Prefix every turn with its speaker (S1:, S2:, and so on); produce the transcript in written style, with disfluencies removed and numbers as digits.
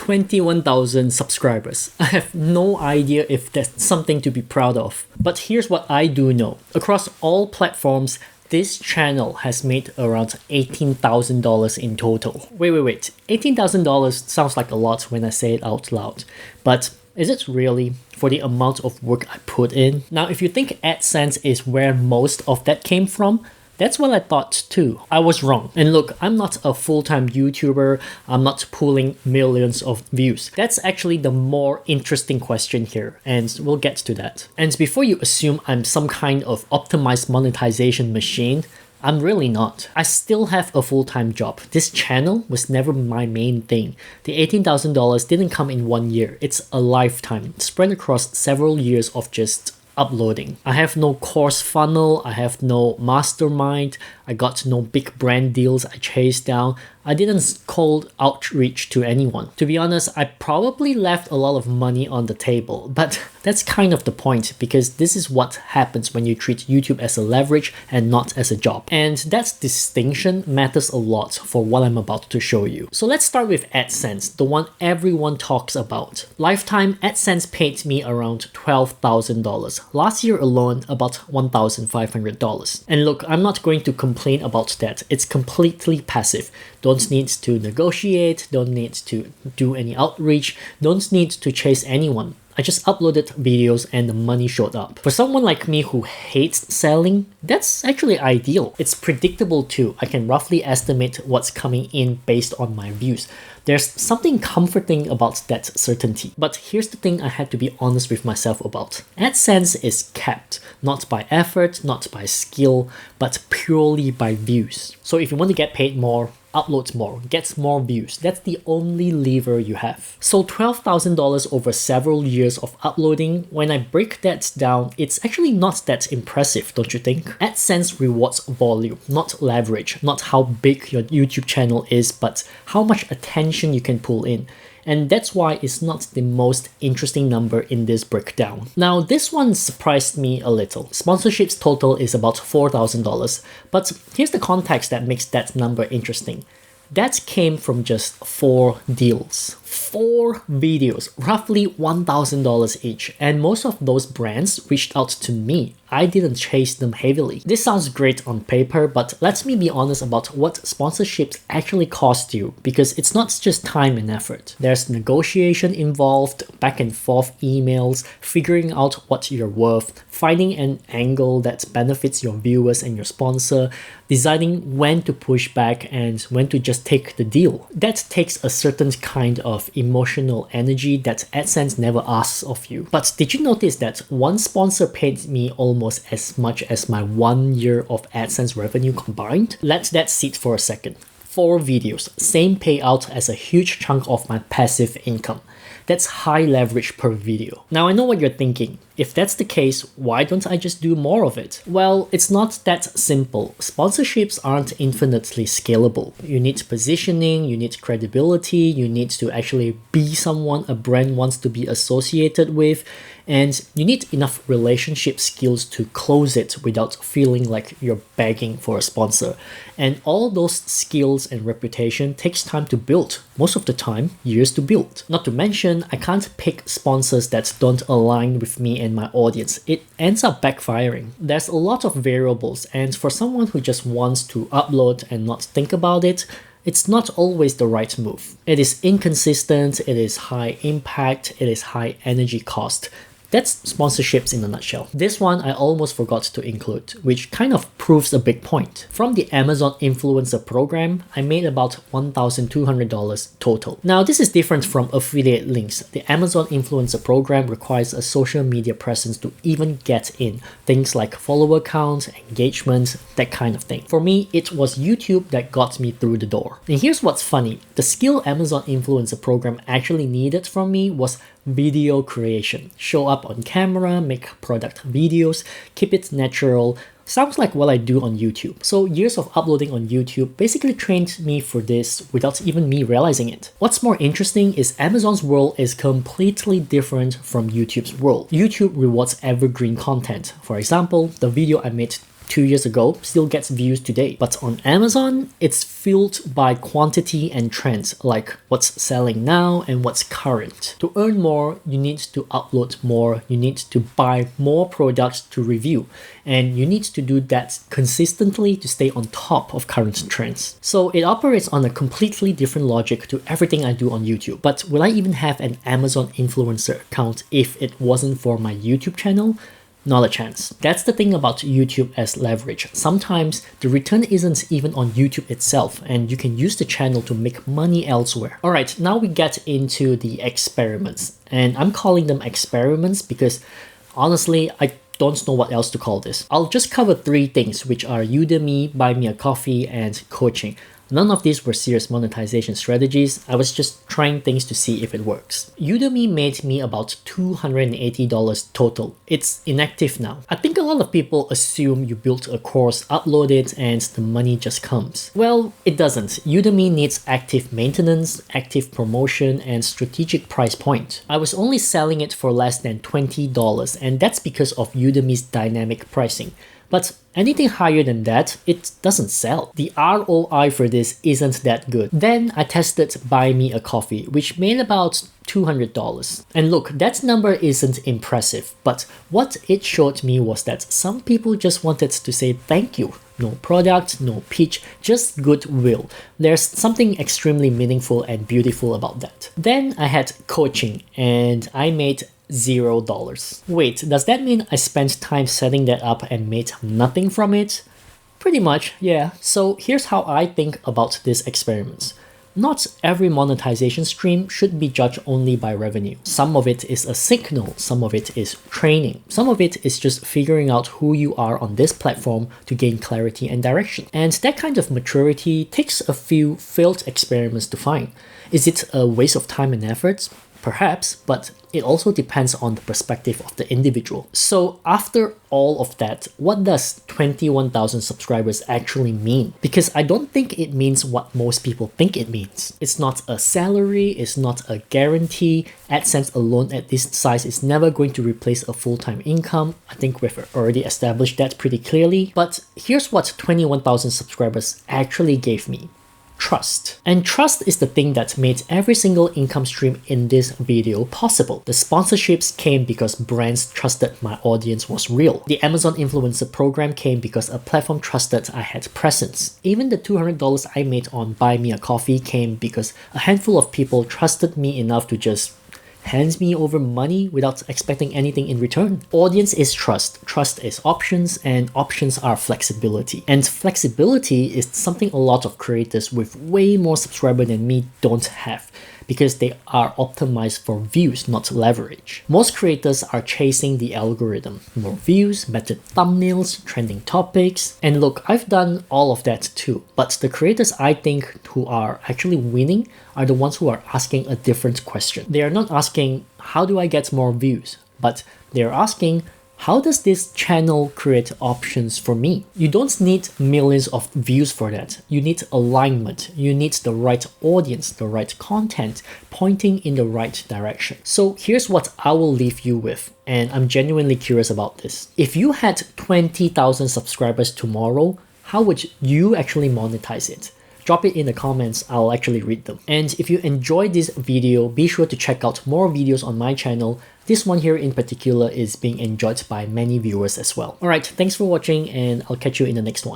S1: 21,000 subscribers. I have no idea if that's something to be proud of. But here's what I do know. Across all platforms, this channel has made around $18,000 in total. Wait. $18,000 sounds like a lot when I say it out loud. But is it really for the amount of work I put in? Now, if you think AdSense is where most of that came from, that's what I thought too. I was wrong. And look, I'm not a full-time YouTuber. I'm not pulling millions of views. That's actually the more interesting question here, and we'll get to that. And before you assume I'm some kind of optimized monetization machine, I'm really not. I still have a full-time job. This channel was never my main thing. The $18,000 didn't come in 1 year. It's a lifetime, spread across several years of just uploading. I have no course funnel, I have no mastermind, I got no big brand deals I chased down. I didn't cold outreach to anyone. To be honest, I probably left a lot of money on the table, but that's kind of the point because this is what happens when you treat YouTube as a leverage and not as a job. And that distinction matters a lot for what I'm about to show you. So let's start with AdSense, the one everyone talks about. Lifetime, AdSense paid me around $12,000. Last year alone, about $1,500. And look, I'm not going to complain about that. It's completely passive. Don't need to negotiate, don't need to do any outreach, don't need to chase anyone. I just uploaded videos and the money showed up. For someone like me who hates selling, that's actually ideal. It's predictable too. I can roughly estimate what's coming in based on my views. There's something comforting about that certainty. But here's the thing I had to be honest with myself about. AdSense is capped, not by effort, not by skill, but purely by views. So if you want to get paid more, uploads more, gets more views. That's the only lever you have. So $12,000 over several years of uploading, when I break that down, it's actually not that impressive, don't you think? AdSense rewards volume, not leverage, not how big your YouTube channel is, but how much attention you can pull in. And that's why it's not the most interesting number in this breakdown. Now, this one surprised me a little. Sponsorships total is about $4,000, but here's the context that makes that number interesting. That came from just 4 deals. 4 videos, roughly $1,000 each, and most of those brands reached out to me. I didn't chase them heavily. This sounds great on paper, but let me be honest about what sponsorships actually cost you, because it's not just time and effort. There's negotiation involved, back and forth emails, figuring out what you're worth, finding an angle that benefits your viewers and your sponsor, deciding when to push back and when to just take the deal. That takes a certain kind of emotional energy that AdSense never asks of you. But did you notice that one sponsor paid me almost as much as my 1 year of AdSense revenue combined? Let that sit for a second. 4 videos, same payout as a huge chunk of my passive income. That's high leverage per video. Now I know what you're thinking. If that's the case, why don't I just do more of it? Well, it's not that simple. Sponsorships aren't infinitely scalable. You need positioning, you need credibility, you need to actually be someone a brand wants to be associated with, and you need enough relationship skills to close it without feeling like you're begging for a sponsor. And all those skills and reputation takes time to build. Most of the time, years to build. Not to mention, I can't pick sponsors that don't align with me and my audience. It ends up backfiring. There's a lot of variables, and for someone who just wants to upload and not think about it, it's not always the right move. It is inconsistent, it is high impact, it is high energy cost. That's sponsorships in a nutshell. This one I almost forgot to include, which kind of proves a big point. From the Amazon Influencer Program, I made about $1,200 total. Now, this is different from affiliate links. The Amazon Influencer Program requires a social media presence to even get in. Things like follower count, engagement, that kind of thing. For me, it was YouTube that got me through the door. And here's what's funny. The skill Amazon Influencer Program actually needed from me was video creation. Show up on camera, make product videos, keep it natural. Sounds like what I do on YouTube. So years of uploading on YouTube basically trained me for this without even me realizing it. What's more interesting is Amazon's world is completely different from YouTube's world. YouTube rewards evergreen content. For example, the video I made 2 years ago still gets views today. But on Amazon, it's fueled by quantity and trends, like what's selling now and what's current. To earn more, you need to upload more, you need to buy more products to review, and you need to do that consistently to stay on top of current trends. So it operates on a completely different logic to everything I do on YouTube. But will I even have an Amazon influencer account if it wasn't for my YouTube channel? Not a chance. That's the thing about YouTube as leverage. Sometimes the return isn't even on YouTube itself, and you can use the channel to make money elsewhere. Alright, now we get into the experiments. And I'm calling them experiments because honestly, I don't know what else to call this. I'll just cover 3 things, which are Udemy, Buy Me a Coffee, and coaching. None of these were serious monetization strategies. I was just trying things to see if it works. Udemy made me about $280 total. It's inactive now. I think a lot of people assume you built a course, upload it, and the money just comes. Well, it doesn't. Udemy needs active maintenance, active promotion, and strategic price point. I was only selling it for less than $20, and that's because of Udemy's dynamic pricing. But anything higher than that, it doesn't sell. The ROI for this isn't that good. Then I tested Buy Me a Coffee, which made about $200. And look, that number isn't impressive, but what it showed me was that some people just wanted to say thank you. No product, no pitch, just goodwill. There's something extremely meaningful and beautiful about that. Then I had coaching, and I made $0. Wait, does that mean I spent time setting that up and made nothing from it? Pretty much, yeah. So here's how I think about these experiments. Not every monetization stream should be judged only by revenue. Some of it is a signal, some of it is training, some of it is just figuring out who you are on this platform to gain clarity and direction. And that kind of maturity takes a few failed experiments to find. Is it a waste of time and efforts? Perhaps, but it also depends on the perspective of the individual. So after all of that, what does 21,000 subscribers actually mean? Because I don't think it means what most people think it means. It's not a salary, it's not a guarantee. AdSense alone at this size is never going to replace a full-time income. I think we've already established that pretty clearly. But here's what 21,000 subscribers actually gave me. Trust. And trust is the thing that made every single income stream in this video possible. The sponsorships came because brands trusted my audience was real. The Amazon influencer program came because a platform trusted I had presence. Even the $200 I made on Buy Me a Coffee came because a handful of people trusted me enough to just hands me over money without expecting anything in return. Audience is trust, trust is options, and options are flexibility. And flexibility is something a lot of creators with way more subscribers than me don't have, because they are optimized for views, not leverage. Most creators are chasing the algorithm. More views, better thumbnails, trending topics. And look, I've done all of that too. But the creators I think who are actually winning are the ones who are asking a different question. They are not asking, how do I get more views? But they're asking, how does this channel create options for me? You don't need millions of views for that. You need alignment. You need the right audience, the right content, pointing in the right direction. So here's what I will leave you with, and I'm genuinely curious about this. If you had 20,000 subscribers tomorrow, how would you actually monetize it? Drop it in the comments, I'll actually read them. And if you enjoyed this video, be sure to check out more videos on my channel. This one here in particular is being enjoyed by many viewers as well. Alright, thanks for watching, and I'll catch you in the next one.